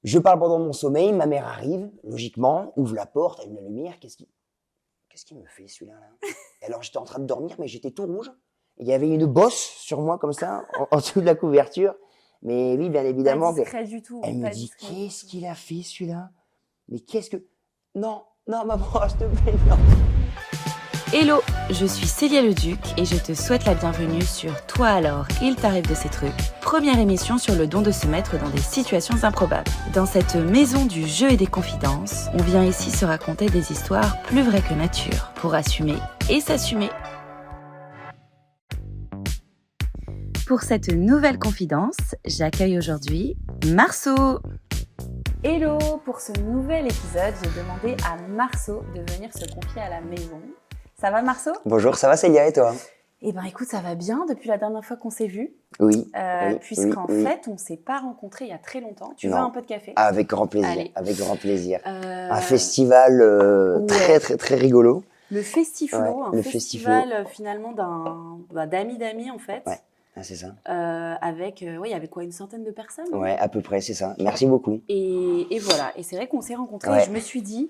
Je parle pendant mon sommeil, ma mère arrive, logiquement, ouvre la porte, allume la lumière. Qu'est-ce qu'il me fait celui-là là? Et alors j'étais en train de dormir, mais j'étais tout rouge. Il y avait une bosse sur moi comme ça, en dessous de la couverture. Mais oui, bien Pas évidemment. discret du tout. Elle me Pas dit, discret. qu'est-ce qu'il a fait celui-là? Mais qu'est-ce que... Non, non, maman, s'il te plaît, non. Hello, je suis Célia Leduc et je te souhaite la bienvenue sur Toi alors, il t'arrive de ces trucs, première émission sur le don de se mettre dans des situations improbables. Dans cette maison du jeu et des confidences, on vient ici se raconter des histoires plus vraies que nature, pour assumer et s'assumer. Pour cette nouvelle confidence, j'accueille aujourd'hui Marceau. Hello, pour ce nouvel épisode, j'ai demandé à Marceau de venir se confier à la maison. Ça va Marceau? Bonjour, ça va Célia et toi? Eh ben écoute, ça va bien depuis la dernière fois qu'on s'est vus. Oui. Puisqu'en oui. fait, on ne s'est pas rencontrés il y a très longtemps. Tu veux Non. un peu de café? Avec grand plaisir, Allez. avec grand plaisir. Euh, Un festival ouais. très rigolo. Le Festiflo, Ouais, un le festival finalement d'amis en fait. Ouais. Ah, c'est ça. Avec, il y avait quoi, une centaine de personnes? Ouais, à peu près, c'est ça. Merci beaucoup. Et voilà, et c'est vrai qu'on s'est rencontrés Ouais. et je me suis dit,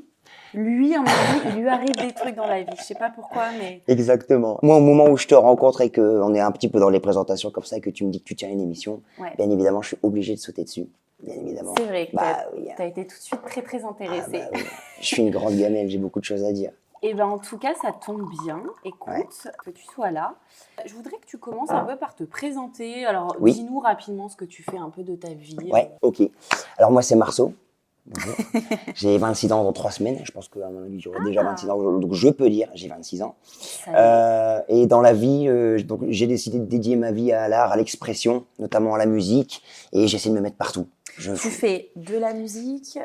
lui, à mon avis, il lui arrive des trucs dans la vie. Je sais pas pourquoi, mais... Exactement. Moi, au moment où je te rencontre et qu'on est un petit peu dans les présentations comme ça et que tu me dis que tu tiens une émission, Ouais. bien évidemment, je suis obligé de sauter dessus. Bien évidemment. C'est vrai que Oui. t'as été tout de suite très intéressée. Oui. Je suis une grande gamelle, j'ai beaucoup de choses à dire. Et ben en tout cas, ça tombe bien. Écoute, que tu sois là. Je voudrais que tu commences un peu par te présenter. Alors, Oui. dis-nous rapidement ce que tu fais un peu de ta vie. Ouais, ok. Alors moi, c'est Marceau. Bonjour. J'ai 26 ans dans 3 semaines. Je pense qu'à mon avis, j'aurai déjà 26 ans aujourd'hui. Donc je peux dire, j'ai 26 ans. Ça y est. Et dans la vie, donc j'ai décidé de dédier ma vie à l'art, à l'expression, notamment à la musique. Et j'essaie de me mettre partout. Tu fais de la musique,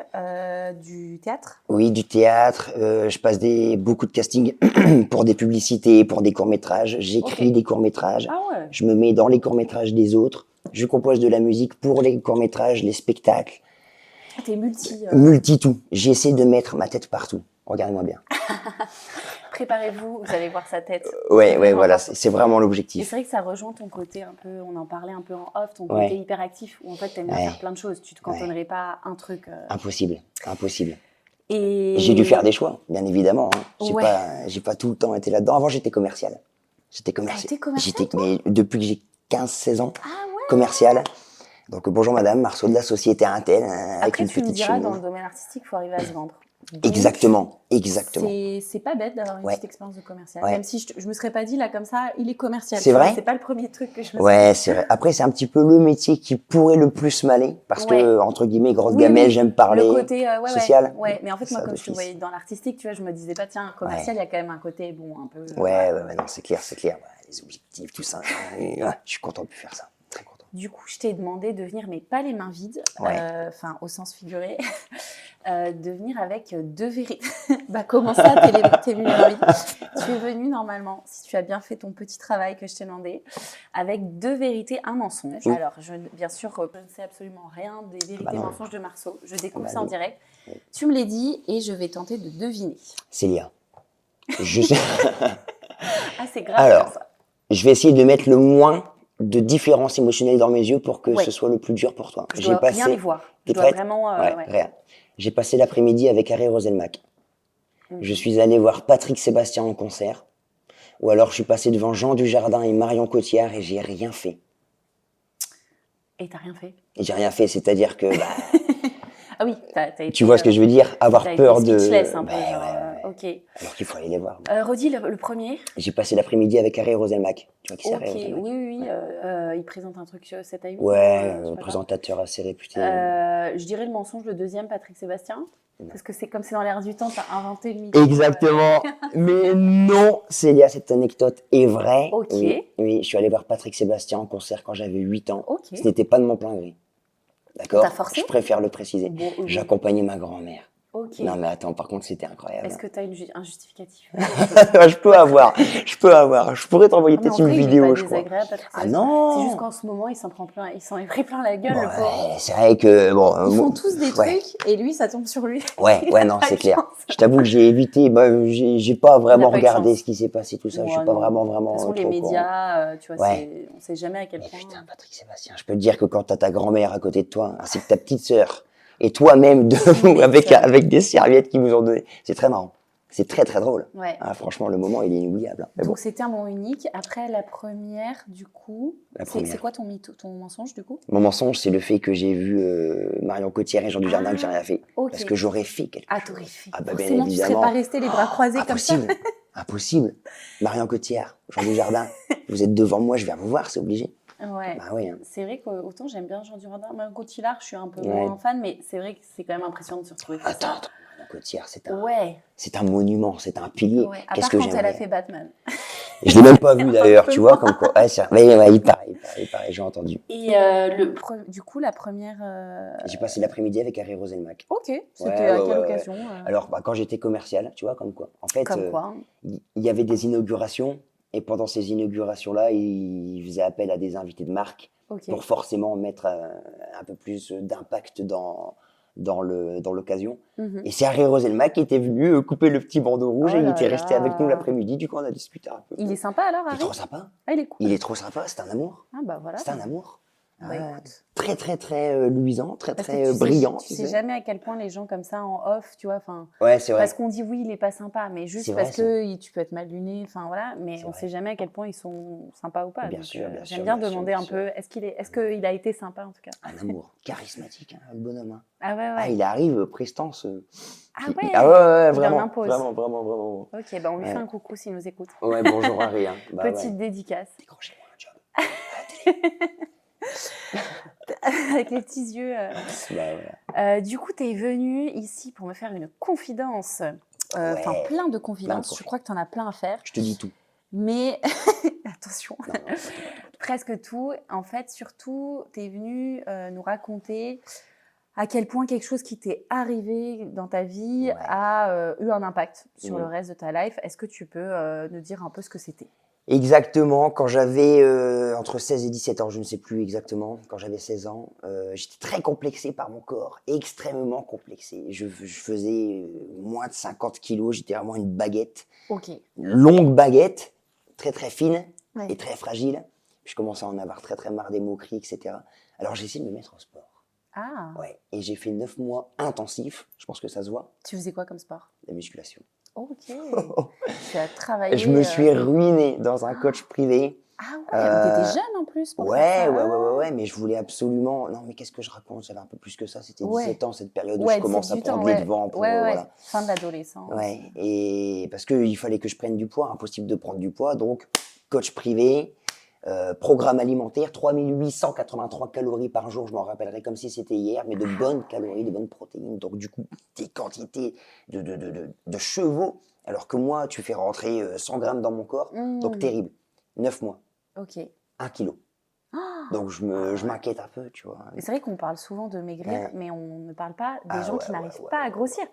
du théâtre? Oui, du théâtre. Je passe beaucoup de castings pour des publicités, pour des courts-métrages. J'écris des courts-métrages. Ah ouais. Je me mets dans les courts-métrages des autres. Je compose de la musique pour les courts-métrages, les spectacles. T'es multi. Multi-tout. J'essaie de mettre ma tête partout. Regardez-moi bien. Préparez-vous, vous allez voir sa tête. Ouais, Vraiment voilà, partout. c'est vraiment Et l'objectif. c'est vrai que ça rejoint ton côté un peu, on en parlait un peu en off, ton Ouais. côté hyperactif, où en fait t'aimes bien Ouais. faire plein de choses, tu te cantonnerais pas à un truc. Impossible. Et J'ai dû faire des choix, bien évidemment. Hein. Ouais. J'ai pas tout le temps été là-dedans. Avant, j'étais commercial. été commercial, Mais depuis que j'ai 15-16 ans, Ah ouais. commercial. Donc, bonjour madame, Marceau de la société Intel, avec Après une tu me petite diras, dans chemise. le domaine artistique, il faut arriver à se vendre. Donc, Exactement. C'est pas bête d'avoir une Ouais. petite expérience de commercial. Ouais. Même si je me serais pas dit là comme ça, il est commercial. C'est tu vois, vrai c'est pas le premier truc que je me suis Ouais, dit. c'est vrai. Après, c'est un petit peu le métier qui pourrait le plus m'aller. Parce que, entre guillemets, grosse Oui, gamelle, oui. j'aime parler. Le côté social. Ouais. Mais en fait, moi, Ça, comme je te d'office. voyais dans l'artistique, tu vois, je me disais pas, tiens, commercial, il y a quand même un côté, bon, un peu. Ouais, non, c'est clair. Ouais, les objectifs, tout ça. Et, ouais, je suis content de faire ça. Très content. Du coup, je t'ai demandé de venir, mais pas les mains vides, Ouais. enfin au sens figuré, de venir avec 2 vérités. Bah comment ça, t'es venu les mains vides? Tu es venu normalement, si tu as bien fait ton petit travail que je t'ai demandé, avec 2 vérités, un mensonge. Oui. Alors, bien sûr, je ne sais absolument rien des vérités non. mensonges de Marceau. Je découvre Bah ça en non. direct. Tu me l'as dit et je vais tenter de deviner. Célia. Je sais. Ah, c'est grave Alors, comme ça. je vais essayer de mettre le moins de différence émotionnelle dans mes yeux pour que Ouais. ce soit le plus dur pour toi. Je dois rien y voir. Je T'es dois prête? vraiment... Ouais, ouais. rien. J'ai passé l'après-midi avec Harry Roselmack. Je suis allé voir Patrick Sébastien en concert. Ou alors je suis passé devant Jean Dujardin et Marion Cotillard et j'ai rien fait. Et t'as rien fait? Et j'ai rien fait, c'est-à-dire que, Ah oui, t'as été... tu vois ce que je veux dire? Avoir T'as peur été de... speechless un peu, Ouais, genre, ouais. ok. Alors qu'il faut aller les voir. Redis le premier. J'ai passé l'après-midi avec Harry Roselmack. Tu vois qui c'est, Ok, Harry Roselmack? oui. Il présente un truc 7 à 8. Ouais, je sais pas. présentateur assez réputé. Je dirais le mensonge, le deuxième, Patrick Sébastien. Parce que c'est comme c'est dans l'air du temps, t'as inventé le mythe. Exactement. Mais non, Célia, cette anecdote est vraie. Ok. Oui, je suis allé voir Patrick Sébastien en concert quand j'avais 8 ans. Ok. Ce n'était pas de mon plein gré. D'accord? T'as forcé? Je préfère le préciser. Bon, oui. J'accompagnais ma grand-mère. Ok. Non mais attends, par contre, c'était incroyable. Est-ce que t'as un justificatif? Je peux avoir. Je pourrais t'envoyer peut-être une vidéo, je crois. Désagréable, Patrick Ah Sébastien. non! C'est juste qu'en ce moment, il s'en est pris plein la gueule, Bon, le pauvre. ouais, c'est vrai que bon. Ils font tous des ouais. trucs et lui, ça tombe sur lui. Ouais, non, Pas c'est de clair. chance. Je t'avoue que j'ai évité. J'ai pas vraiment pas eu de regardé chance. ce qui s'est passé, tout ça. Je Ouais, suis pas non. vraiment. De toute façon, les trop au courant. médias, tu vois, Ouais. on sait jamais à quel Mais point. putain, Patrick Sébastien, je peux te dire que quand t'as ta grand-mère à côté de toi, ainsi que ta petite sœur, et toi-même debout avec, m'étonnes. avec des serviettes qu'ils nous ont données. C'est très marrant. C'est très très drôle. Ouais. Ah, franchement, le moment, il est inoubliable. Hein. Mais Donc bon, c'était un moment unique. Après la première, du coup, la c'est première. quoi ton mytho, ton mensonge du coup? Mon mensonge, c'est le fait que j'ai vu Marion Cotillard et Jean Dujardin que j'ai rien fait. Ok. Parce que j'aurais fait quelque Ah, chose. t'aurais fait. Ah bah bien Forcément, tu serais évidemment. pas resté les bras croisés comme ça. Impossible. Impossible. Marion Cotillard, Jean Dujardin, vous êtes devant moi, je viens vous voir, c'est obligé. Ouais. Bah oui. Hein. C'est vrai qu'autant j'aime bien Jean Dujardin, Marion Cotillard, je suis un peu Ouais. moins fan, mais c'est vrai que c'est quand même impressionnant de se retrouver face Attends, à. attends, Marion Cotillard, Ouais. c'est un monument, c'est un pilier. Ouais. À Qu'est-ce part que quand elle a j'aimerais. fait Batman. Je l'ai même pas vu d'ailleurs, peu tu vois, moins. comme quoi. Ouais, ouais, il paraît, j'ai entendu. Et du coup, la première. J'ai passé l'après-midi avec Harry Roselmack. Ok. C'était Ouais, à ouais, quelle ouais, occasion Alors, bah, quand j'étais commercial, tu vois, comme quoi. En fait, Comme quoi. il y avait des inaugurations, et pendant ces inaugurations-là, il faisait appel à des invités de marque Ok. pour forcément mettre un peu plus d'impact dans l'occasion. Mhm. Et c'est Harry Roselmack qui était venu couper le petit bandeau rouge Oh et il là était resté là. avec nous l'après-midi. Du coup, on a discuté un peu. Il est sympa alors, Il est Harry? trop sympa. Ah, il est cool. Il est trop sympa, c'est un amour. Ah bah voilà. C'est un amour. Bah, Ouais. écoute. Très, très, très luisant, très, Parce que très tu sais, brillant. tu sais jamais à quel point les gens comme ça en off, tu vois, enfin, Ouais, c'est vrai. parce qu'on dit oui, il est pas sympa, mais juste C'est vrai, parce que tu peux être mal luné, enfin voilà, mais C'est on vrai. sait jamais à quel point ils sont sympas ou pas. Bien Donc, sûr, bien j'aime sûr, bien bien sûr, demander bien un sûr. peu, est-ce qu'il a été sympa en tout cas? Un amour charismatique, hein, le bonhomme. Hein. Ah ouais, Ah, ouais. il arrive, prestance. Ah il- ouais. Ah ouais, ouais, Il en vraiment, impose. vraiment, vraiment, vraiment. Ok, bah on lui fait Ouais. un coucou s'il nous écoute. Ouais, bonjour Harry. Hein. Bah, Petite ouais. dédicace. Décrochez-moi un job. À la télé. Avec les petits yeux. Bah, voilà. Du coup, tu es venu ici pour me faire une confidence. Enfin, Ouais. plein de Plein de confidences. Je confidences. crois que tu en as plein à faire. Je te dis tout. Mais attention, Non, non, presque tout. En fait, surtout, tu es venu nous raconter à quel point quelque chose qui t'est arrivé dans ta vie Ouais. a eu un impact sur Mm. le reste de ta life. Est-ce que tu peux nous dire un peu ce que c'était? Exactement, quand j'avais entre 16 et 17 ans, je ne sais plus exactement, quand j'avais 16 ans, j'étais très complexé par mon corps, extrêmement complexé. Je faisais moins de 50 kilos, j'étais vraiment une baguette, Ok. longue baguette, très très fine Ouais. et très fragile. Je commençais à en avoir très très marre des moqueries, etc. Alors j'ai essayé de me mettre au sport. Ah, Ouais. Et j'ai fait 9 mois intensifs, je pense que ça se voit, tu faisais quoi comme sport? la musculation. Ok. Tu as travaillé. Je me suis ruiné dans un coach privé. Ah ouais, mais t'étais jeune en plus pour faire ça. Ouais, mais je voulais absolument. Non, mais qu'est-ce que je raconte? J'avais un peu plus que ça. C'était Ouais. 17 ans, cette période où Ouais, je commence à 18 ans, prendre ouais. les devants pour. Ouais, Voilà. fin de l'adolescence. Ouais. Et parce qu'il fallait que je prenne du poids, impossible de prendre du poids. Donc, coach privé, programme alimentaire, 3883 calories par jour. Je m'en rappellerai comme si c'était hier, mais de bonnes calories, de bonnes protéines. Donc, du coup, des quantités de chevaux. Alors que moi, tu fais rentrer 100 grammes dans mon corps. Donc, terrible. 9 mois, Ok. 1 kilo. Donc je m'inquiète un peu, tu vois. Mais c'est vrai qu'on parle souvent de maigrir, Ouais. mais on ne parle pas des Ah gens ouais, qui n'arrivent ouais, pas ouais, à grossir.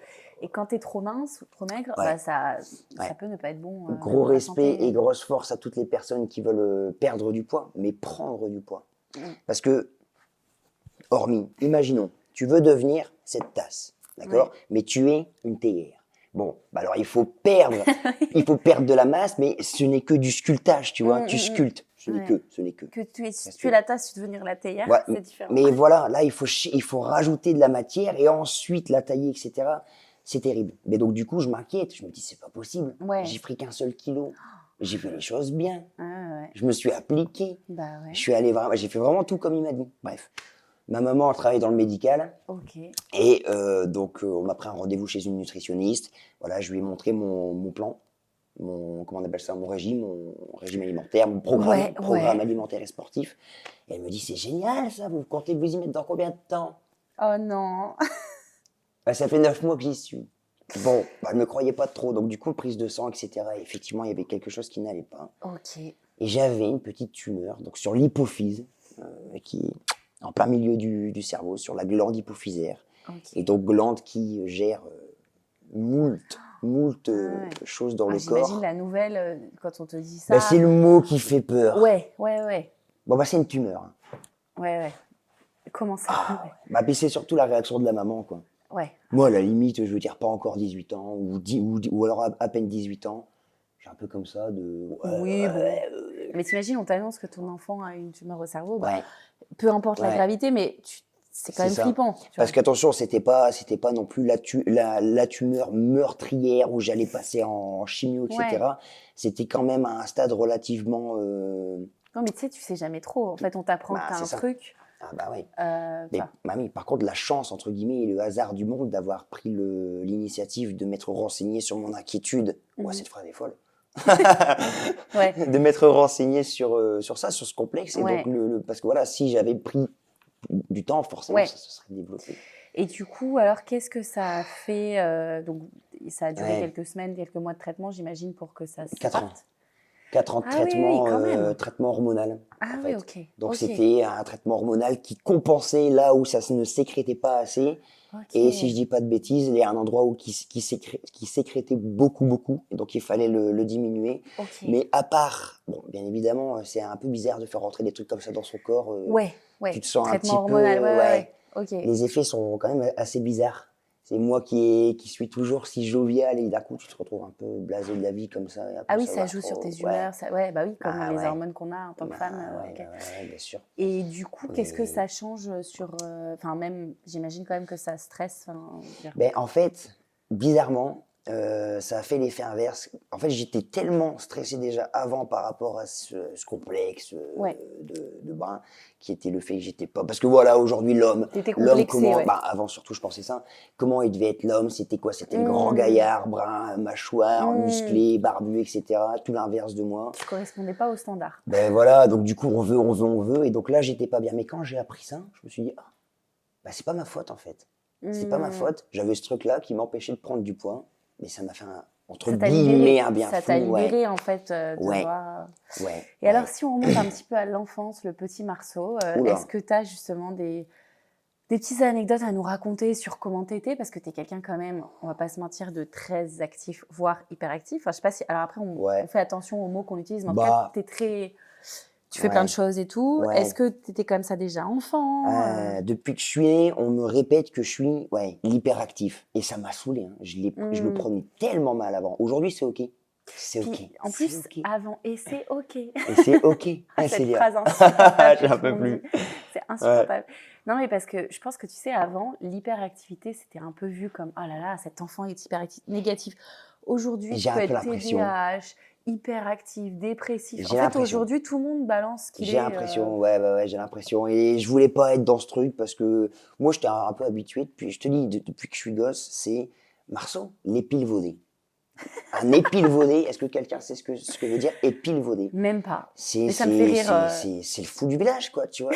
Et quand tu es trop mince ou trop maigre, Ouais. bah ça Ouais. peut ne pas être bon. Gros pour la respect santé. et grosse force à toutes les personnes qui veulent perdre du poids, mais prendre du poids. Mm. Parce que, hormis, imaginons, tu veux devenir cette tasse, d'accord? Ouais. Mais tu es une théière. Bon, bah alors il faut perdre de la masse, mais ce n'est que du sculptage, tu vois. Tu sculptes, ce n'est Ouais. ce n'est que. Que tu es, Parce tu es que- la tasse, tu devenir la théière, Ouais, c'est différent. Mais voilà, là, il faut rajouter de la matière et ensuite la tailler, etc. C'est terrible. Mais donc, du coup, je m'inquiète. Je me dis, c'est pas possible. Ouais. J'ai pris qu'un seul kilo. J'ai fait les choses bien. Ah ouais. Je me suis appliqué. Bah ouais. Je suis allé vraiment, j'ai fait vraiment tout comme il m'a dit. Bref. Ma maman travaille dans le médical. Ok. Et donc, on m'a pris un rendez-vous chez une nutritionniste. Voilà, je lui ai montré mon plan. Comment on appelle ça, mon régime alimentaire, mon programme Ouais. alimentaire et sportif. Et elle me dit, c'est génial ça, vous comptez vous y mettre dans combien de temps? Oh non. Bah, ça fait 9 mois que j'y suis. Bon, bah, elle ne me croyait pas trop, donc du coup, prise de sang, etc. Et effectivement, il y avait quelque chose qui n'allait pas. Ok. Et j'avais une petite tumeur, donc sur l'hypophyse, qui est en plein milieu du cerveau, sur la glande hypophysaire. Ok. Et donc, glande qui gère moult Ouais. choses dans Ah, le j'imagine corps. la nouvelle quand on te dit ça. Bah, c'est le mot qui fait peur. Ouais. Bon, bah, c'est une tumeur. Hein. Ouais. Comment ça? Bah, puis c'est surtout la réaction de la maman, quoi. Ouais. Moi, à la limite, je veux dire, pas encore 18 ans, ou alors à peine 18 ans. J'ai un peu comme ça de... Oui, bon. Mais t'imagines, on t'annonce que ton enfant a une tumeur au cerveau. Bah, Ouais. peu importe la Ouais. gravité, mais c'est quand même ça. flippant. Tu Parce vois. qu'attention, c'était pas non plus la tumeur meurtrière où j'allais passer en chimio, etc. Ouais. C'était quand même à un stade relativement. Non, mais tu sais jamais trop. En fait, on t'apprend que t'as C'est un ça. truc. Ah bah oui. Tu Mais vois. mamie, par contre, la chance, entre guillemets, et le hasard du monde d'avoir pris l'initiative de m'être renseigné sur mon inquiétude. Ouais, cette phrase est folle. Ouais. De m'être renseigné sur ça, sur ce complexe. Et Ouais. donc, parce que voilà, si j'avais pris du temps, forcément, Ouais. ça se serait développé. Et du coup, alors, qu'est-ce que ça a fait donc, ça a duré Ouais. quelques semaines, quelques mois de traitement, j'imagine, pour que ça se 4 ans. parte. 4 ans de Ah oui, traitement, quand même. traitement hormonal. Ah en oui, fait. ok. Donc ok. c'était un traitement hormonal qui compensait là où ça ne sécrétait pas assez. Ok. Et si je dis pas de bêtises, il y a un endroit où qui sécrétait beaucoup. Et donc il fallait le diminuer. Ok. Mais à part, bon, bien évidemment, c'est un peu bizarre de faire rentrer des trucs comme ça dans son corps. Ouais. Tu te sens un Traitement petit hormonal, peu. ouais. Ok. Les effets sont quand même assez bizarres. C'est moi qui suis toujours si jovial et d'un coup tu te retrouves un peu blasé de la vie comme ça. Et après, Ah oui, ça ça va joue trop. sur tes Ouais. humeurs. Ouais, bah oui, comme Ah les ouais. hormones qu'on a en tant que femme. Ouais, ok. ouais, bien sûr. Et du coup, qu'est-ce que Mais- ça change sur. Enfin, même, j'imagine quand même que ça stresse. Ben, en fait, bizarrement, ça a fait l'effet inverse. En fait, j'étais tellement stressé déjà avant par rapport à ce complexe Ouais. de brin, qui était le fait que j'étais pas. Parce que voilà, aujourd'hui, T'étais l'homme, complexé, comment. ouais. Bah, avant, surtout, je pensais ça. Comment il devait être l'homme? C'était quoi? C'était le grand Mmh. gaillard, brun, mâchoire, Mmh. musclé, barbu, etc. Tout l'inverse de moi. Tu correspondais pas au standard. Ben voilà, donc du coup, on veut. Et donc là, j'étais pas bien. Mais quand j'ai appris ça, je me suis dit, ah, bah, c'est pas ma faute en fait. C'est pas ma Mmh. faute. J'avais ce truc-là qui m'empêchait de prendre du poids, mais ça m'a fait entre Ça t'a guillemets libéré. un bien Ça fou. t'a libéré, en fait, de Ouais. voir. Ouais. Et alors, si on remonte un petit peu à l'enfance, le petit Marceau, Oula. est-ce que tu as justement des petites anecdotes à nous raconter sur comment t'étais? Parce que t'es quelqu'un quand même, on va pas se mentir, de très actif, voire hyperactif. Enfin, je sais pas si... Alors après, Ouais. on fait attention aux mots qu'on utilise, mais en tout Bah. cas, tu fais Ouais. plein de choses et tout. Ouais. Est-ce que t'étais comme ça déjà enfant? Depuis que je suis né, on me répète que je suis l'hyperactif. Et ça m'a saoulé. Hein. Je le prenais tellement mal avant. Aujourd'hui, c'est OK. C'est OK. Puis, en C'est plus, OK. avant, et c'est OK. Et c'est OK. Ah, c'est Cette bien. phrase insupportable. J'en que peux tout le monde plus. dit. C'est insupportable. Non, mais parce que je pense que tu sais, avant, l'hyperactivité, c'était un peu vu comme oh là là, cet enfant est hyperactif, négatif. Aujourd'hui, tu J'ai peux un peu être l'impression. TDAH, hyperactif, dépressif. J'ai En fait, l'impression. aujourd'hui, tout le monde balance ce qu'il est. J'ai l'impression, ouais, j'ai l'impression. Et je voulais pas être dans ce truc parce que moi, j'étais un peu habitué. Depuis, je te dis, depuis que je suis gosse, c'est Marceau, l'épilvaudé. Un épilvaudé, est-ce que quelqu'un sait ce que veut dire épilvaudé? Même pas. C'est Mais ça me fait rire. c'est le fou du village, quoi, tu vois.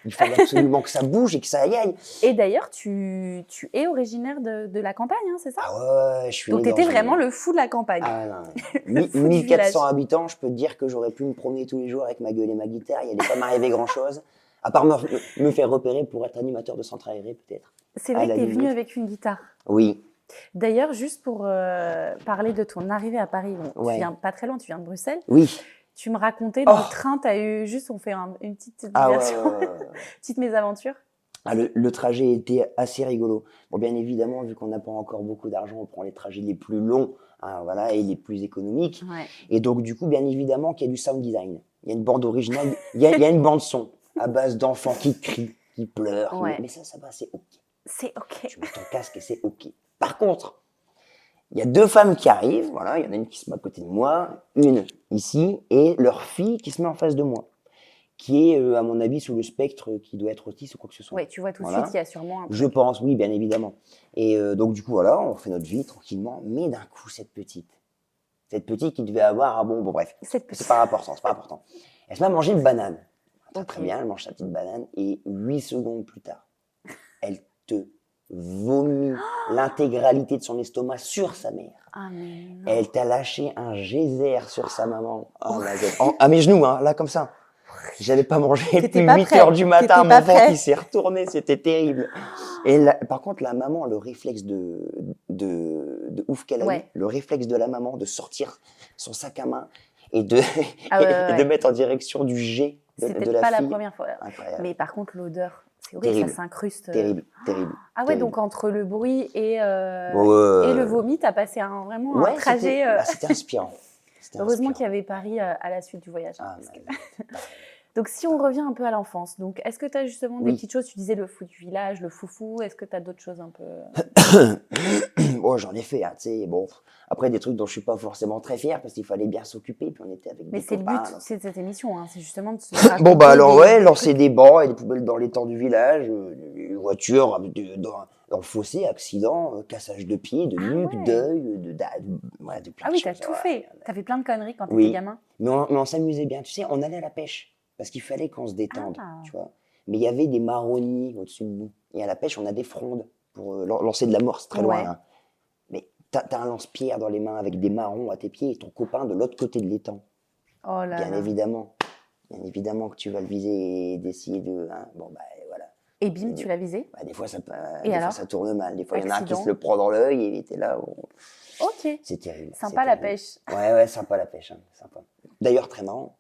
Il fallait absolument que ça bouge et que ça y aille. Et d'ailleurs, tu es originaire de la campagne, hein, c'est ça? Ah ouais, je suis Donc, né tu étais dans vraiment une- le fou de la campagne. Ah non, Le fou du 1400 village. habitants, je peux te dire que j'aurais pu me promener tous les jours avec ma gueule et ma guitare. Il n'allait pas m'arriver grand-chose. À part me faire repérer pour être animateur de centre aéré, peut-être. C'est à vrai que la tu es venu limite. avec une guitare. Oui, D'ailleurs, juste pour parler de ton arrivée à Paris, bon, Ouais. tu viens pas très loin, tu viens de Bruxelles. oui. Tu me racontais dans Oh. le train, tu as eu juste, on fait une petite Ah ouais, diversion, ouais. petite mésaventure. Ah, le trajet était assez rigolo. Bon, bien évidemment, vu qu'on n'a pas encore beaucoup d'argent, on prend les trajets les plus longs, hein, voilà, et les plus économiques. Ouais. Et donc, du coup, bien évidemment, qu'il y a du sound design. Il y a une bande originale, il y a une bande son à base d'enfants qui crient, qui pleurent. Ouais. Mais ça va, c'est OK. C'est OK. Tu mets ton casque et c'est OK. Par contre, il y a deux femmes qui arrivent, voilà, il y en a une qui se met à côté de moi, une ici, et leur fille qui se met en face de moi, qui est, à mon avis, sous le spectre qui doit être autiste ou quoi que ce soit. Ouais, tu vois tout de Voilà. suite, il y a sûrement un Je pense, oui, bien évidemment. Et donc, du coup, voilà, on fait notre vie tranquillement, mais d'un coup, cette petite qui devait avoir, bon, bref, Cette petite. c'est pas important, Elle se met à manger une banane. Très, Ok. très bien, elle mange sa petite banane, et 8 secondes plus tard, elle te vomit l'intégralité de son estomac sur sa mère. Ah, mais non. Elle t'a lâché un geyser sur sa maman. Oh my God. À mes genoux, hein, là, comme ça. J'avais pas mangé T'étais depuis pas 8 prêt. heures du matin. T'étais pas Mon ventre, prêt. il s'est retourné. C'était terrible. Et par contre, la maman, le réflexe de ouf qu'elle a Ouais. eu, le réflexe de la maman de sortir son sac à main et de, Ah ouais, et ouais. de mettre en direction du jet de C'était la pas fille. la première fois. Incroyable. Mais par contre, l'odeur, c'est horrible, Terrible. ça s'incruste. Terrible. Ah ouais, terrible. donc entre le bruit et Ouais. le vomi, t'as passé vraiment Ouais, un trajet. c'était inspirant. C'était Heureusement inspirant. qu'il y avait Paris à la suite du voyage. Ah, parce que- Donc, si on revient un peu à l'enfance, donc est-ce que tu as justement des Oui. petites choses? Tu disais le foot du village, le foufou. Est-ce que tu as d'autres choses un peu… Bon, j'en ai fait, hein, tu sais, bon. Après, des trucs dont je suis pas forcément très fier parce qu'il fallait bien s'occuper, puis on était avec Mais des c'est le but, copains. Donc. c'est de cette émission, hein, c'est justement de se Bon, raconter bah alors, des ouais, lancer trucs. des bancs et des poubelles dans les temps du village, des voitures dans le fossé, accident, cassage de pieds, de Ah nuque, ouais. d'œil, ouais, de plein Ah de oui, t'as choses, tout ouais. fait. T'as fait plein de conneries quand t'étais Oui. gamin. Mais on s'amusait bien. Tu sais, on allait à la pêche parce qu'il fallait qu'on se détende, Ah. tu vois. Mais il y avait des marronniers au-dessus de nous. Et à la pêche, on a des frondes pour lancer de la morse très loin. Ouais. Hein. Mais t'as un lance-pierre dans les mains avec des marrons à tes pieds et ton copain de l'autre côté de l'étang. Oh là Bien là. évidemment. Bien évidemment que tu vas le viser et d'essayer de... Hein, bon, bah voilà. Et bim, tu l'as visé? Bah, des fois, Et des fois, alors ça tourne mal. Des fois, il y en a un qui Accident. se le prend dans l'œil et t'es là. Ok. C'est terrible. Sympa c'est la terrible. pêche. Ouais, sympa la pêche. Hein, sympa. D'ailleurs, très marrant.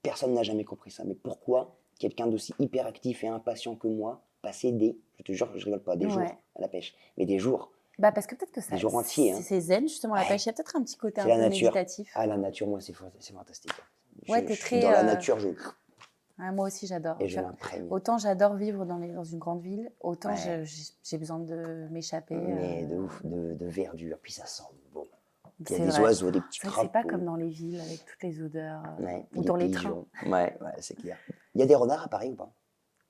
Personne n'a jamais compris ça. Mais pourquoi quelqu'un d'aussi hyperactif et impatient que moi passait je te jure, je rigole pas, des jours Ouais. à la pêche. Mais des jours. Bah parce que peut-être que ça, Des jours entiers, hein. c'est zen justement la Ouais. pêche. Il y a peut-être un petit côté un C'est la peu nature. méditatif. Ah, la nature, moi, c'est fantastique. Ouais, t'es je suis très, dans la nature, Ah, moi aussi j'adore. et je m'imprègne. Autant j'adore vivre dans une grande ville, autant Ouais. j'ai besoin de m'échapper. Mais de ouf, de verdure. Puis ça sent bon. Il y C'est a des vrai. oiseaux, des petits C'est vrai que c'est crapauds. pas comme dans les villes avec toutes les odeurs. Ouais, Ou des dans les pigeons. Ouais, c'est clair. Il y a des renards à Paris ou pas?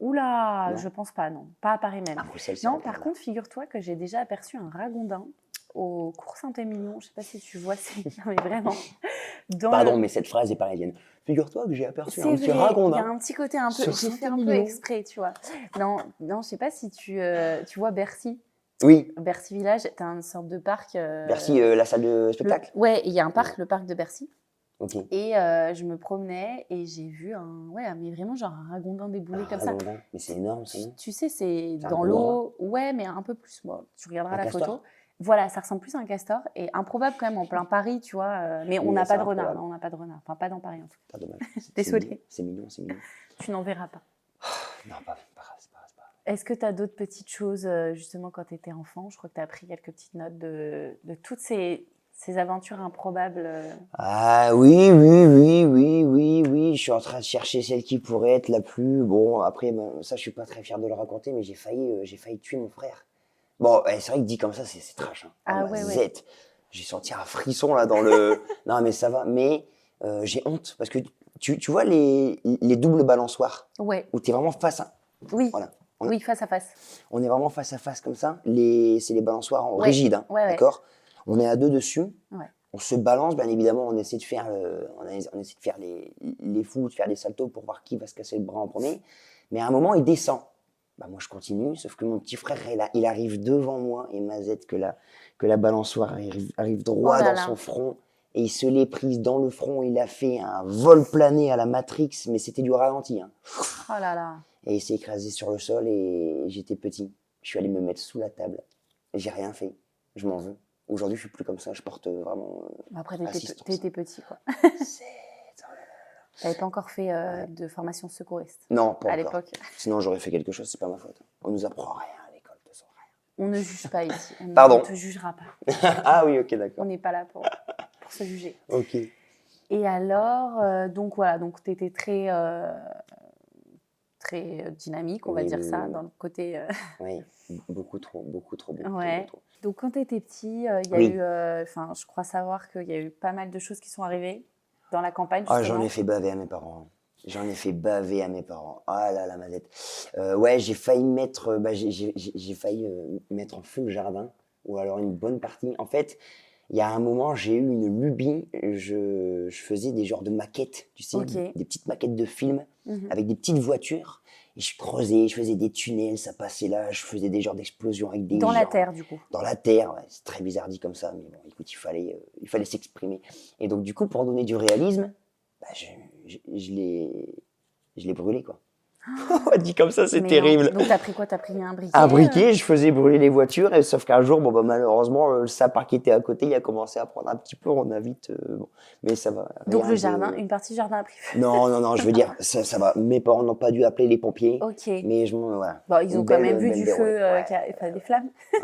Oula, Non. je pense pas, non. Pas à Paris même. À Bruxelles, c'est Non, vrai, par renards. contre, figure-toi que j'ai déjà aperçu un ragondin au cours Saint-Émilion. Je sais pas si tu vois, non, mais vraiment. Dans Pardon, le- mais cette phrase est parisienne. Figure-toi que j'ai aperçu C'est un petit vrai, il y a ragondin. un petit côté un peu. Sur J'ai fait un peu Saint-Émilion. exprès, tu vois. Non, je sais pas si tu vois Bercy. Oui, Bercy Village, t'as une sorte de parc. merci, la salle de spectacle. Ouais, il y a un parc, le parc de Bercy. Ok. Et je me promenais et j'ai vu mais vraiment genre un ragondin débouler comme ça. Ragondin. Mais c'est énorme, ça, non? Tu sais, c'est C'est un dans peu l'eau. Ouais, mais un peu plus. Bon, tu regarderas Un la castor? photo. Voilà, ça ressemble plus à un castor et improbable quand même en plein Paris, tu vois. Mais on Oui, n'a c'est pas de renard. improbable. Non, on n'a pas de renard. Enfin, pas dans Paris en tout cas. Pas dommage. Désolée. C'est mignon, c'est mignon. Tu n'en verras pas. Non, pas grave, c'est pas grave. Est-ce que tu as d'autres petites choses, justement, quand tu étais enfant? Je crois que tu as pris quelques petites notes de toutes ces aventures improbables. Ah oui. Je suis en train de chercher celle qui pourrait être la plus. Bon, après, ça, je suis pas très fier de le raconter, mais j'ai failli tuer mon frère. Bon, c'est vrai que dit comme ça, c'est trash. Hein. Ah Ma ouais. zette. J'ai senti un frisson là dans le. Non, mais ça va. Mais j'ai honte parce que tu vois les doubles balançoires Ouais, où t'es vraiment face à. oui. Voilà. Oui, face à face. On est vraiment face à face comme ça. C'est les balançoires en Ouais. rigide, hein, Ouais. d'accord. On est à deux dessus. Ouais. On se balance, bien évidemment. On essaie de faire, on essaie de faire les fous, de faire des saltos pour voir qui va se casser le bras en premier. Mais à un moment, il descend. Bah, moi, je continue, sauf que mon petit frère, il arrive devant moi et mazette que la balançoire arrive droit Oh là dans là. son front. Et il se l'est prise dans le front. Il a fait un vol plané à la Matrix, mais c'était du ralenti. Hein. Oh là là. Et il s'est écrasé sur le sol et j'étais petit. Je suis allé me mettre sous la table. J'ai rien fait. Je m'en veux. Aujourd'hui, je suis plus comme ça. Je porte vraiment. Après, assistance. t'étais petit, quoi. C'est- T'avais pas encore fait de formation secouriste Non, pas à encore. l'époque. Sinon, j'aurais fait quelque chose. C'est pas ma faute. On nous apprend rien à l'école, de toute façon, On ne juge pas ici. On Pardon. ne te jugera pas. rien. Ah oui, ok, On d'accord. n'est pas là pour se juger. Ok. Et alors, donc voilà, donc tu étais très dynamique, on va Oui, dire oui, ça, oui. dans le côté. Oui, beaucoup trop. Ouais. Trop. Donc quand tu étais petit, il y a Oui. eu, je crois savoir qu'il y a eu pas mal de choses qui sont arrivées dans la campagne. Ah, Justement. j'en ai fait baver à mes parents. Ah là là, ma tête. Ouais, j'ai failli mettre, j'ai failli mettre en feu le jardin, ou alors une bonne partie. En fait, il y a un moment, j'ai eu une lubie. Je faisais des genres de maquettes, tu sais, Ok. des petites maquettes de films Mhm. avec des petites voitures. Et je creusais, je faisais des tunnels, ça passait là. Je faisais des genres d'explosions avec des Dans la gens. terre, du coup. Dans la terre, ouais, c'est très bizarre dit comme ça, mais bon, écoute, il fallait s'exprimer. Et donc, du coup, pour donner du réalisme, bah, je l'ai brûlé, quoi. Dit comme ça, c'est Mais terrible. non. Donc t'as pris quoi? T'as pris un briquet? Un briquet, je faisais brûler les voitures, et sauf qu'un jour, bon, bah, malheureusement, le sapin qui était à côté, il a commencé à prendre un petit peu, on a vite. Bon, mais ça va. Donc rien le de- jardin, une partie du jardin a pris feu. Non, je veux dire, ça va. Mes parents n'ont pas dû appeler les pompiers, Ok. mais voilà. Bon, ils ont Une quand belle- même vu belle du déroulée. feu, Ouais. enfin, des flammes. Ouais,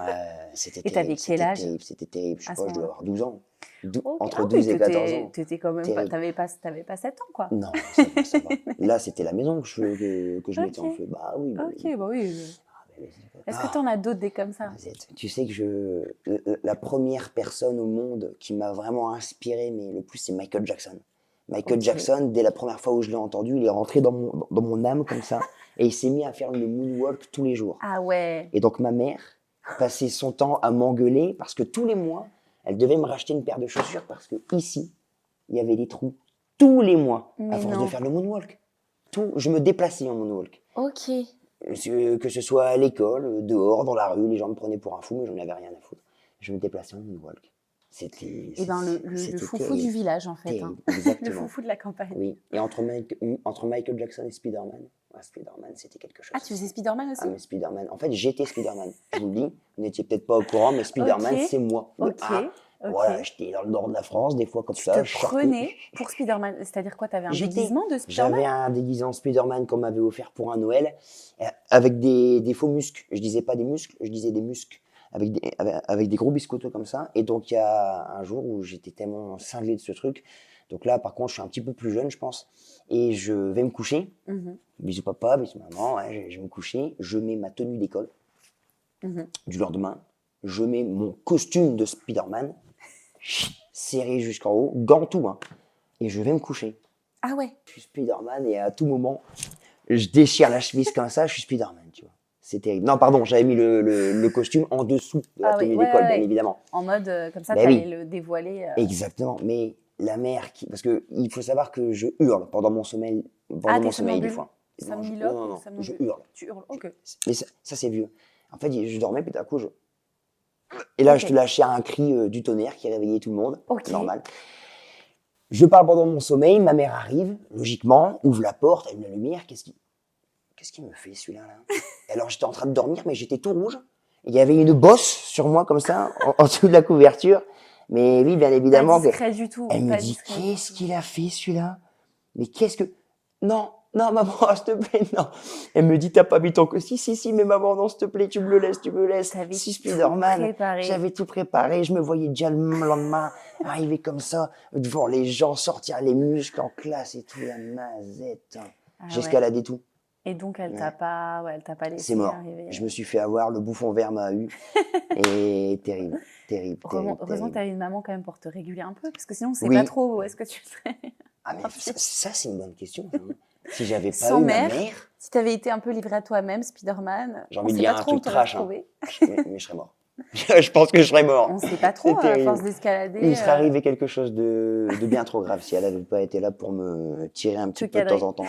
c'était Et t'avais terrible. quel âge C'était terrible. Je sais à pas, ce je dois moment-là? avoir 12 ans. Ok. Entre Ah oui, 12 et 14 ans. t'étais quand même pas, Terrible. t'avais pas 7 ans, quoi. Non, ça va, ça va. Là, c'était la maison que je mettais en Ok. feu. Bah oui, bah oui. Ok, bah oui. Ah, mais Est-ce que ah, t'en as d'autres des comme ça? tu sais que la première personne au monde qui m'a vraiment inspiré, mais le plus, c'est Michael Jackson. Michael Ok. Jackson, dès la première fois où je l'ai entendu, il est rentré dans mon âme comme ça, et il s'est mis à faire le moonwalk tous les jours. Ah ouais. Et donc ma mère passait son temps à m'engueuler parce que tous les mois, elle devait me racheter une paire de chaussures parce que ici, il y avait des trous tous les mois à Mais force de non. faire le moonwalk. Je me déplaçais en moonwalk. Ok. Que ce soit à l'école, dehors, dans la rue, les gens me prenaient pour un fou, mais j'en avais rien à foutre. Je me déplaçais en moonwalk. Eh ben, le foufou terrible. du village, en fait. Hein. Terrible, Le exactement. foufou de la campagne. Oui. Et entre Michael Jackson et Spider-Man, Spider-Man, c'était quelque chose. Ah, tu faisais Spider-Man aussi? Ah, mais Spider-Man. En fait, j'étais Spider-Man. Je vous le dis, vous n'étiez peut-être pas au courant, mais Spider-Man, Ok. c'est moi. Ok. Ok. Voilà, j'étais dans le nord de la France, des fois comme Tu ça. te je sortais. prenais pour Spider-Man. C'est-à-dire quoi? T'avais un déguisement de Spider-Man? J'avais un déguisement Spider-Man qu'on m'avait offert pour un Noël, avec des faux muscles. Je disais pas des muscles, je disais des muscles. Avec des gros biscottos comme ça. Et donc, il y a un jour où j'étais tellement cinglé de ce truc. Donc là, par contre, je suis un petit peu plus jeune, je pense. Et je vais me coucher. Mhm. Bisous papa, bisous maman. Ouais, je vais me coucher. Je mets ma tenue d'école du lendemain. Je mets mon costume de Spider-Man, serré jusqu'en haut, gants tout. Hein, et je vais me coucher. Ah ouais. Je suis Spider-Man et à tout moment, je déchire la chemise comme ça, je suis Spider-Man, tu vois. C'est terrible. Non, pardon, j'avais mis le costume en dessous de la Ah oui, tenue ouais, d'école, ouais, bien ouais. évidemment. En mode, comme ça, Ben t'allais oui. le dévoiler. Exactement. Mais la mère qui. Parce qu'il faut savoir que je hurle pendant mon sommeil, Ah, t'es des somnambule? fois. Non, Somniloque non, ou non, je somnambule? hurle. Tu hurles, ok. Mais ça c'est vieux. En fait, je dormais, puis d'un coup, je. Et là, Ok. je te lâchais un cri du tonnerre qui réveillait tout le monde. Ok. Normal. Je parle pendant mon sommeil, ma mère arrive, logiquement, ouvre la porte, allume la lumière. Qu'est-ce qu'il me fait celui-là là Et alors j'étais en train de dormir, mais j'étais tout rouge. Il y avait une bosse sur moi comme ça, en dessous de la couverture. Mais oui, bien Pas évidemment. discret du tout. Elle me Pas dit, discret du qu'est-ce tout. qu'il a fait celui-là? Mais qu'est-ce que... Non, non, maman, s'il te plaît, non. Elle me dit, t'as pas mis ton costume? Si, mais maman, non, s'il te plaît, tu me le laisses, tu me le laisses. T'avais Si, tout Spider-Man, préparé. j'avais tout préparé. Je me voyais déjà le lendemain arriver comme ça, devant les gens, sortir les muscles en classe et tout, la mazette. Ah ouais. J'escaladais tout. Et donc, elle Ouais. t'a pas, ouais, elle t'a pas laissé C'est mort. arriver. Je me suis fait avoir, le bouffon vert m'a eu. Et terrible, terrible, terrible. Heureusement que terrible. t'avais une maman quand même pour te réguler un peu, parce que sinon, on sait Oui. pas trop où est-ce que tu serais. Ah, mais ça c'est une bonne question. Ça. Si j'avais pas Sans eu mère, ma mère, si t'avais été un peu livré à toi-même, Spider-Man, j'ai on envie de sait dire pas un trop où truc t'aurais trash, hein. retrouvé. mais je serais mort. Je pense que je serais mort. On sait pas trop, C'est à terrible. force d'escalader. Il serait arrivé quelque chose de bien trop grave si elle n'avait pas été là pour me tirer un petit peu de cadrer. temps en temps.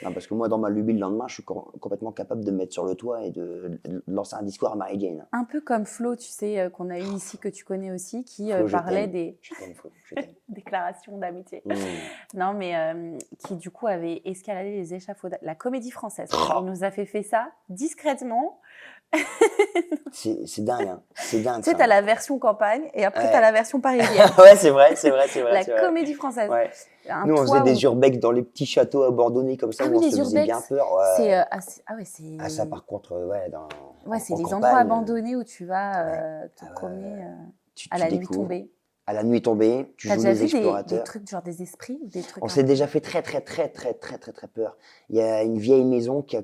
Non, parce que moi, dans ma lubie le lendemain, je suis complètement capable de me mettre sur le toit et de lancer un discours à Mary Jane. Un peu comme Flo, tu sais, qu'on a eu ici, que tu connais aussi, qui Flo, je parlait t'aime. des Je t'aime, Flo, je t'aime. déclarations d'amitié. Mmh. Non, mais qui du coup avait escaladé les échafaudages. La Comédie Française. Oh. On nous a fait ça discrètement. C'est dingue, hein. C'est dingue. Tu sais, ça. t'as la version campagne et après Ouais. t'as la version parisienne. Ouais, c'est vrai, c'est vrai. La c'est vrai. Comédie Française. Ouais. Un Nous, on toit faisait des où- urbex dans les petits châteaux abandonnés comme ça, Ah où oui, on les se faisait urbex, bien peur. Ouais. c'est ah ouais, c'est Ah, ça, par contre, ouais, ouais, c'est en les campagne, endroits abandonnés où tu vas te Ah ouais, promener tu à la nuit découvres. tombée. À la nuit tombée, tu T'as joues déjà les vu des explorateurs. trucs genre des esprits ou des trucs On un s'est peu- déjà fait très peur. Il y a une vieille maison qui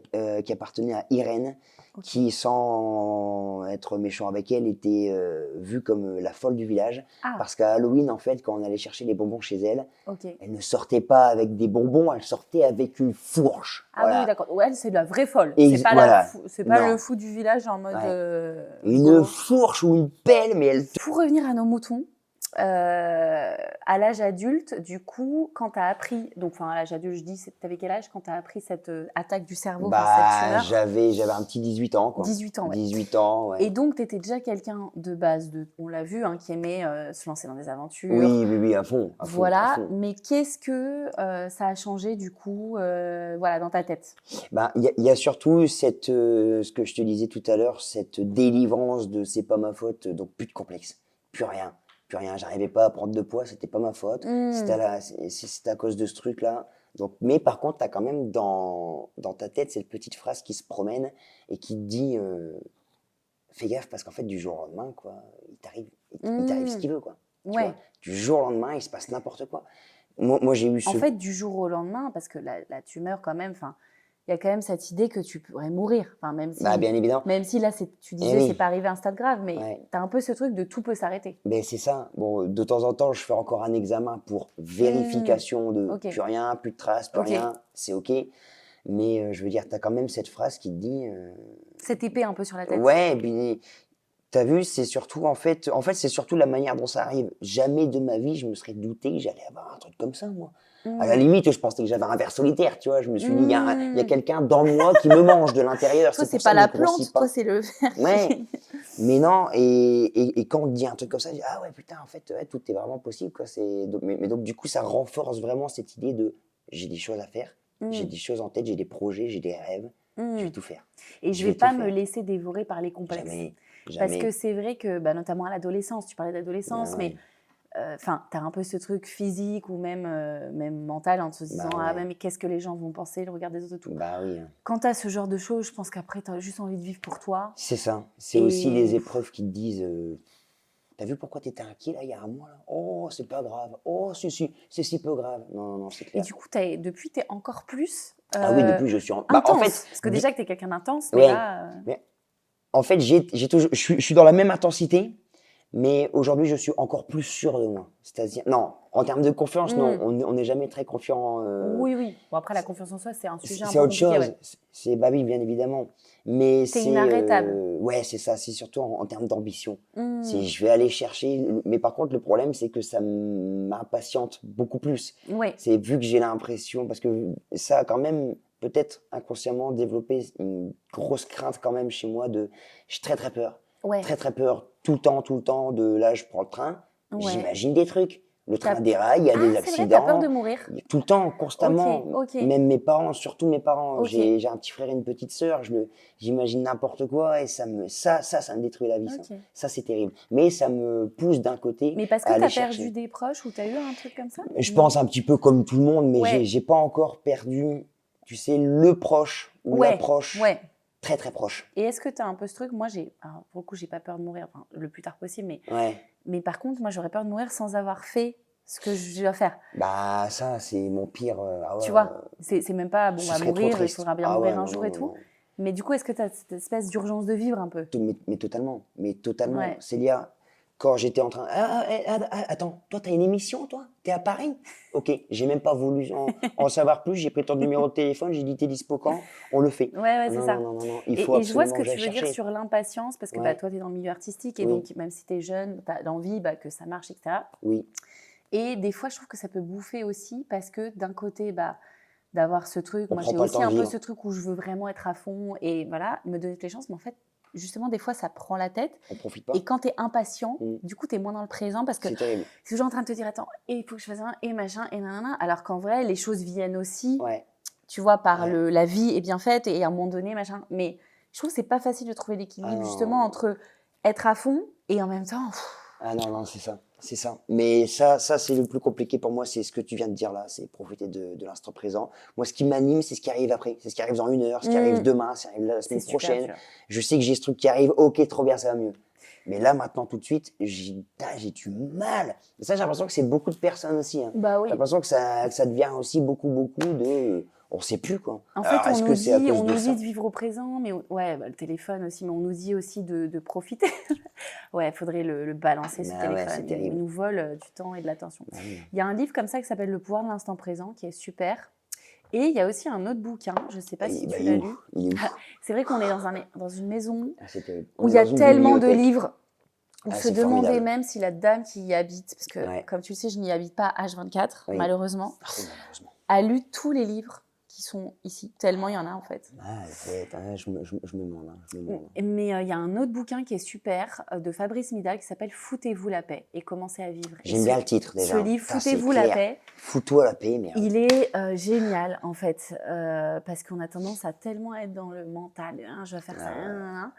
appartenait à Irène, Ok. qui, sans être méchant avec elle, était vue comme la folle du village. Ah, Parce qu'à Halloween, en fait, quand on allait chercher les bonbons chez elle, ok. elle ne sortait pas avec des bonbons, elle sortait avec une fourche. Ah Voilà. oui, d'accord. Ouais, elle, c'est de la vraie folle. Et C'est pas, voilà. c'est pas Non. le fou du village en mode. Ouais. rigolo. Une fourche ou une pelle, mais elle... Pour revenir à nos moutons, à l'âge adulte, du coup, quand tu as appris, donc enfin à l'âge adulte, je dis, t'avais quel âge quand tu as appris cette attaque du cerveau, enfin, Bah, cette tumeur? j'avais un petit 18 ans, quoi. 18 ans, ouais. 18 ans, ouais. Et donc, tu étais déjà quelqu'un de base, on l'a vu, hein, qui aimait se lancer dans des aventures. Oui, à fond. À Voilà, fond. mais qu'est-ce que ça a changé du coup voilà, dans ta tête? Bah, il y a surtout cette, ce que je te disais tout à l'heure, cette délivrance de c'est pas ma faute, donc plus de complexe, plus rien. J'arrivais pas à prendre de poids, c'était pas ma faute, c'était à cause de ce truc-là. Donc, mais par contre, tu as quand même dans ta tête cette petite phrase qui se promène et qui te dit fais gaffe parce qu'en fait, du jour au lendemain, quoi, il t'arrive ce qu'il veut, quoi. Tu Ouais. vois. Du jour au lendemain, il se passe n'importe quoi. Moi j'ai eu ce... En fait, du jour au lendemain, parce que la tumeur, quand même, enfin, il y a quand même cette idée que tu pourrais mourir. Enfin, Bah, bien évidemment. même si là, tu Eh disais, oui. c'est pas arrivé à un stade grave, mais Ouais. tu as un peu ce truc de tout peut s'arrêter. Ben, c'est ça. Bon, de temps en temps, je fais encore un examen pour vérification de Ok. plus rien, plus de traces, plus Ok. rien, c'est OK. Mais je veux dire, tu as quand même cette phrase qui te dit Cette épée un peu sur la tête. ouais, et puis t'as vu, c'est surtout c'est surtout la manière dont ça arrive. Jamais de ma vie, je me serais douté que j'allais avoir un truc comme ça, moi. À la limite, je pensais que j'avais un ver solitaire, tu vois. Je me suis dit, il y a quelqu'un dans moi qui me mange de l'intérieur. Toi, C'est c'est pour ça pas que la je grossis plante, pas. toi, c'est le ver. Ouais, mais non, et quand on te dit un truc comme ça, je dis, ah ouais, putain, en fait, ouais, tout est vraiment possible, quoi. Mais donc, du coup, ça renforce vraiment cette idée de j'ai des choses à faire, j'ai des choses en tête, j'ai des projets, j'ai des rêves, je vais tout faire. Et je Je vais vais pas tout me faire. laisser dévorer par les complexes. Jamais, Parce jamais. que c'est vrai que, bah, notamment à l'adolescence, tu parlais d'adolescence, Ah mais ouais. enfin, tu as un peu ce truc physique ou même mental en te disant Bah ah ouais. mais qu'est-ce que les gens vont penser, le regard des autres et tout. Bah oui, hein. Quand tu as ce genre de choses, je pense qu'après tu as juste envie de vivre pour toi. C'est ça. C'est aussi Et- les épreuves qui te disent t'as vu pourquoi t'étais inquiet là il y a un mois là? Oh, c'est pas grave. Oh, c'est si peu grave. Non, non, non, c'est Et clair. du coup, depuis, tu es encore plus Ah oui, depuis je suis intense. bah, en fait, Parce que déjà que tu es quelqu'un d'intense, mais ouais. là. Mais en fait, je suis dans la même intensité, mais aujourd'hui, je suis encore plus sûr de moi. C'est-à-dire, non, en termes de confiance, non, on n'est jamais très confiant. Oui, oui. Bon, après, la confiance en soi, c'est un sujet un C'est peu autre compliqué. chose. Ouais. Bah oui, bien évidemment. Mais T'es c'est, inarrêtable. ouais, c'est ça. C'est surtout en termes d'ambition. Mm. C'est, je vais aller chercher. Mais par contre, le problème, c'est que ça m'impatiente beaucoup plus. Ouais. C'est vu que j'ai l'impression, parce que ça a quand même peut-être inconsciemment développé une grosse crainte quand même chez moi de, j'ai très très peur. Ouais. Très très peur tout le temps de là, je prends le train, Ouais. j'imagine des trucs. Le train T'as- déraille, il y a des Ah, c'est vrai, accidents. t'as peur de mourir. Tout le temps, constamment. Ok. Même mes parents, surtout mes parents. Ok. J'ai un petit frère et une petite sœur. J'imagine n'importe quoi et ça me détruit la vie. Ok. Ça c'est terrible. Mais ça me pousse d'un côté Mais parce que à aller tu as perdu chercher. des proches ou tu as eu un truc comme ça? Je pense un petit peu comme tout le monde, mais Ouais. j'ai pas encore perdu, tu sais, le proche ou la proche Ouais. très très proche. Et est-ce que tu as un peu ce truc? Moi, alors, pour le coup, j'ai pas peur de mourir, enfin, le plus tard possible, Ouais. mais par contre, moi, j'aurais peur de mourir sans avoir fait ce que je dois faire. Bah ça c'est mon pire. Ah ouais, Tu vois, c'est même pas bon, ce bah, serait trop mourir, il triste. faudra bien Ah mourir ouais, un non, jour non, et non, tout. non. Mais du coup, est-ce que tu as cette espèce d'urgence de vivre un peu? Mais totalement, mais totalement. Ouais. Célia, quand j'étais en train... attends, toi, t'as une émission, toi? T'es à Paris? Ok, j'ai même pas voulu en savoir plus, j'ai pris ton numéro de téléphone, j'ai dit t'es dispo quand? On le fait. Ouais, c'est Non, ça. non, il faut Et je vois ce absolument que que j'aille tu veux dire chercher. sur l'impatience, parce que Ouais. bah, toi, tu es dans le milieu artistique, et Oui. donc, même si tu es jeune, tu as l'envie bah, que ça marche, etc. Oui, Et des fois, je trouve que ça peut bouffer aussi, parce que d'un côté, bah, d'avoir ce truc, On moi prend j'ai pas le aussi temps de un peu vivre. ce truc où je veux vraiment être à fond, et voilà, me donner toutes les chances, mais en fait, justement, des fois, ça prend la tête. on profite pas. Et quand tu es impatient, Mm. du coup, tu es moins dans le présent, parce que C'est terrible. c'est toujours en train de te dire, attends, et il faut que je fasse un, et machin, et nanana, alors qu'en vrai, les choses viennent aussi, Ouais. tu vois, par Ouais. la vie est bien faite, et à un moment donné, machin. Mais je trouve que c'est pas facile de trouver l'équilibre, Ah non. justement, entre être à fond, et en même temps, Ah non, c'est ça. C'est ça. Mais ça c'est le plus compliqué pour moi, c'est ce que tu viens de dire là, c'est profiter de l'instant présent. Moi, ce qui m'anime, c'est ce qui arrive après. C'est ce qui arrive dans 1 heure, ce qui arrive demain, ce qui arrive la c'est semaine super prochaine. dur. Je sais que j'ai ce truc qui arrive, ok, trop bien, ça va mieux. Mais là, maintenant, tout de suite, j'ai du mal. Et ça, j'ai l'impression que c'est beaucoup de personnes aussi. Hein. Bah oui. J'ai l'impression que ça devient aussi beaucoup de... On sait plus, quoi. En fait, Alors, est-ce on que nous c'est à dit, cause on de nous ça dit de vivre au présent, mais ouais, bah, le téléphone aussi, mais on nous dit aussi de profiter. Ouais, il faudrait le balancer, ce Ah ouais, téléphone. c'est Il terrible. nous vole du temps et de l'attention. Ah oui. Il y a un livre comme ça qui s'appelle Le pouvoir de l'instant présent, qui est super. Et il y a aussi un autre bouquin, je ne sais pas si Bah, tu il est l'as où lu. Il est où C'est vrai qu'on est dans une maison Ah, c'est terrible. où On il est y a dans une tellement de bibliothèque. livres. On Ah, se c'est demandait formidable. même si la dame qui y habite, parce que Ouais. comme tu le sais, je n'y habite pas H24, Oui. malheureusement, Ah oui, malheureusement. a lu tous les livres qui sont ici, tellement il y en a en fait. Ah, je me demande. Hein, je me demande. Mais il y a un autre bouquin qui est super, de Fabrice Midal, qui s'appelle Foutez-vous la paix et commencez à vivre. Et J'aime bien le titre déjà. Ce livre, Putain, Foutez-vous c'est la clair. paix, Fous-toi la paix, merde. il est génial en fait, parce qu'on a tendance à tellement être dans le mental, hein, je vais faire ça, hein.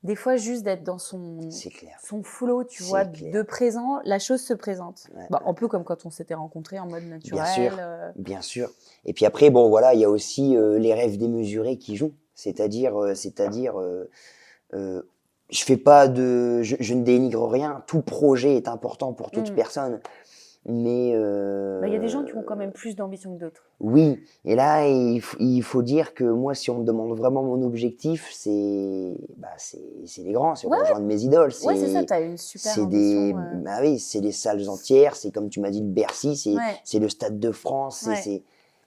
Des fois juste d'être dans son C'est clair. flow, tu C'est vois, clair. de présent, la chose se présente. Ouais. Bah, un peu comme quand on s'était rencontrés en mode naturel. Bien sûr. Bien sûr. Et puis après, bon, voilà, il y a aussi les rêves démesurés qui jouent. C'est-à-dire je fais pas de, je ne dénigre rien. Tout projet est important pour toute personne. Mais Il y a des gens qui ont quand même plus d'ambition que d'autres. oui, et là il faut dire que moi, si on me demande vraiment mon objectif, c'est les grands, c'est rejoindre mes idoles. Ouais, c'est ça, t'as une super C'est ambition. bah oui, c'est des salles entières, c'est comme tu m'as dit le Bercy, Ouais. c'est le Stade de France,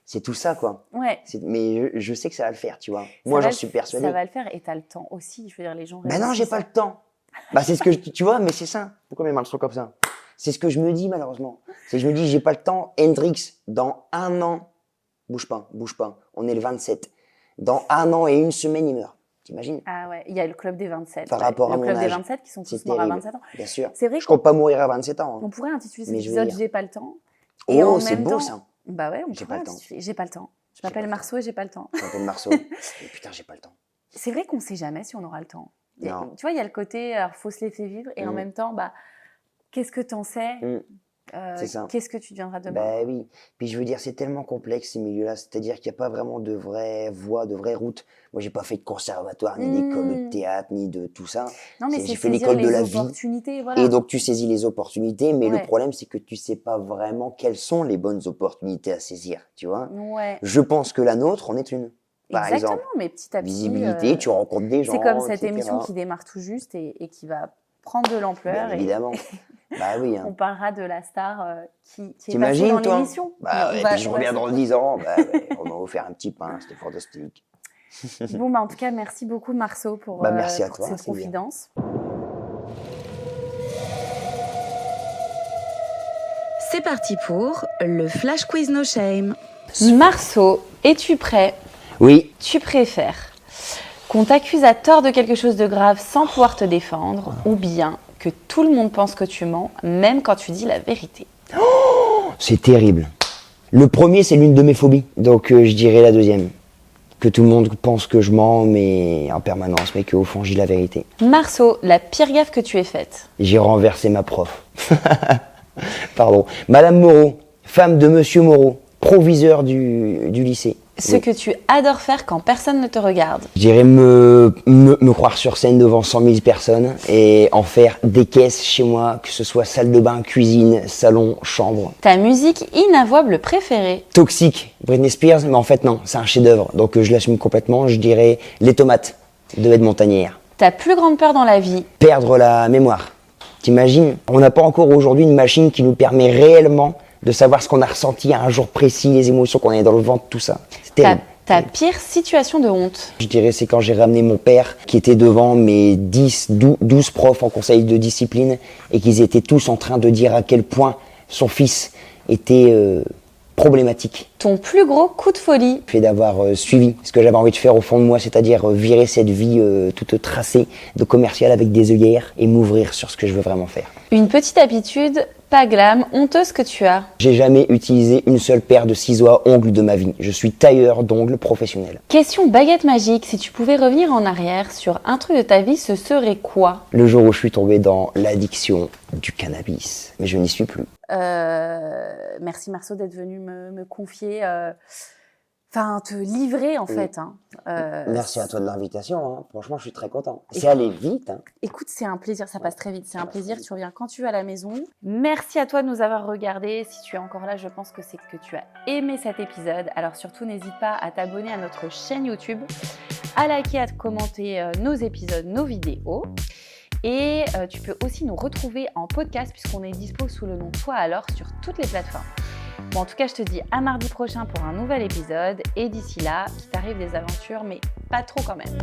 c'est tout ça quoi. Ouais. Mais je sais que ça va le faire, tu vois. Moi, j'en suis persuadé. Ça va le faire et t'as le temps aussi. Je veux dire, les gens. Bah non, j'ai pas le temps. Bah c'est ce que tu vois, mais c'est ça. Pourquoi mes mains sont comme ça? C'est ce que je me dis malheureusement. C'est que je me dis j'ai pas le temps. Hendrix, dans 1 an, bouge pas. On est le 27. Dans 1 an et 1 semaine, il meurt. T'imagines? Ah ouais, il y a le club des 27. Par rapport à mon Le club des âge. 27 qui sont tous C'est morts à terrible. 27 ans. Bien sûr. C'est vrai Je compte pas mourir à 27 ans. on pourrait intituler cet Mais je veux épisode dire. J'ai pas le temps. Oh, c'est beau ça. Bah ouais, on J'ai pourrait pas le temps. intituler J'ai pas le temps. Je J'ai m'appelle pas le Marceau et j'ai pas le temps. Je m'appelle Marceau. Et putain, j'ai pas le temps. C'est vrai qu'on sait jamais si on aura le temps. Non. Tu vois, il y a le côté, alors faut se laisser vivre et en même temps, bah, qu'est-ce que t'en sais C'est ça. Qu'est-ce que tu deviendras demain? Bah oui. Puis je veux dire, c'est tellement complexe ces milieux-là. C'est-à-dire qu'il n'y a pas vraiment de vraie voie, de vraie route. Moi, j'ai pas fait de conservatoire, ni d'école de théâtre, ni de tout ça. Non, mais J'ai c'est fait saisir l'école de les la vie. opportunités, voilà. Et donc, tu saisis les opportunités, mais Ouais. le problème, c'est que tu sais pas vraiment quelles sont les bonnes opportunités à saisir, tu vois. Ouais. Je pense que la nôtre en est une. Par Exactement, exemple, mais petit à petit. visibilité, tu rencontres des gens, C'est comme cette etc. émission qui démarre tout juste et qui va prendre de l'ampleur. Bien Et évidemment. Bah oui. on parlera de la star qui est passée T'imagines, dans toi? l'émission. Bah On ouais, va- puis je on va reviens se- dans 10 ans, bah ouais, on va vous faire un petit pain, c'était fantastique. Bon, bah, en tout cas, merci beaucoup, Marceau, pour, Bah, merci à pour toi, cette Sylvia. confidence. C'est parti pour le Flash Quiz No Shame. Marceau, es-tu prêt? Oui, Tu préfères qu'on t'accuse à tort de quelque chose de grave sans pouvoir te défendre ou bien que tout le monde pense que tu mens, même quand tu dis la vérité? c'est terrible. Le premier, c'est l'une de mes phobies, donc je dirais la deuxième. Que tout le monde pense que je mens, mais en permanence, mais qu'au fond, je dis la vérité. Marceau, la pire gaffe que tu aies faite? J'ai renversé ma prof. Pardon. Madame Moreau, femme de Monsieur Moreau, proviseur du lycée. Ce que tu adores faire quand personne ne te regarde? Je dirais me croire sur scène devant 100 000 personnes et en faire des caisses chez moi, que ce soit salle de bain, cuisine, salon, chambre. Ta musique inavouable préférée? Toxique, Britney Spears, mais en fait non, c'est un chef-d'œuvre, donc je l'assume complètement. Je dirais Les Tomates de Ed Montagnière. Ta plus grande peur dans la vie? Perdre la mémoire. T'imagines? On n'a pas encore aujourd'hui une machine qui nous permet réellement de savoir ce qu'on a ressenti à un jour précis, les émotions qu'on a dans le ventre, tout ça. C'est terrible. Ta pire situation de honte? Je dirais c'est quand j'ai ramené mon père qui était devant mes 12 profs en conseil de discipline et qu'ils étaient tous en train de dire à quel point son fils était problématique. Ton plus gros coup de folie? Le fait d'avoir suivi ce que j'avais envie de faire au fond de moi, c'est-à-dire virer cette vie toute tracée de commercial avec des œillères et m'ouvrir sur ce que je veux vraiment faire. Une petite habitude pas glam, honteuse que tu as? J'ai jamais utilisé une seule paire de ciseaux à ongles de ma vie. Je suis tailleur d'ongles professionnel. Question baguette magique, si tu pouvais revenir en arrière sur un truc de ta vie, ce serait quoi? Le jour où je suis tombé dans l'addiction du cannabis. Mais je n'y suis plus. Merci Marceau d'être venu me confier, te livrer en fait. Hein. Merci à toi de l'invitation. Hein. Franchement, je suis très content. C'est allé vite. Hein. Écoute, c'est un plaisir, ça passe très vite. C'est un plaisir, tu reviens quand tu veux à la maison. Merci à toi de nous avoir regardés. Si tu es encore là, je pense que c'est que tu as aimé cet épisode. Alors surtout, n'hésite pas à t'abonner à notre chaîne YouTube, à liker, à commenter nos épisodes, nos vidéos. Et tu peux aussi nous retrouver en podcast puisqu'on est dispo sous le nom Toi alors sur toutes les plateformes. Bon, en tout cas, je te dis à mardi prochain pour un nouvel épisode. Et d'ici là, qu'il t'arrive des aventures, mais pas trop quand même.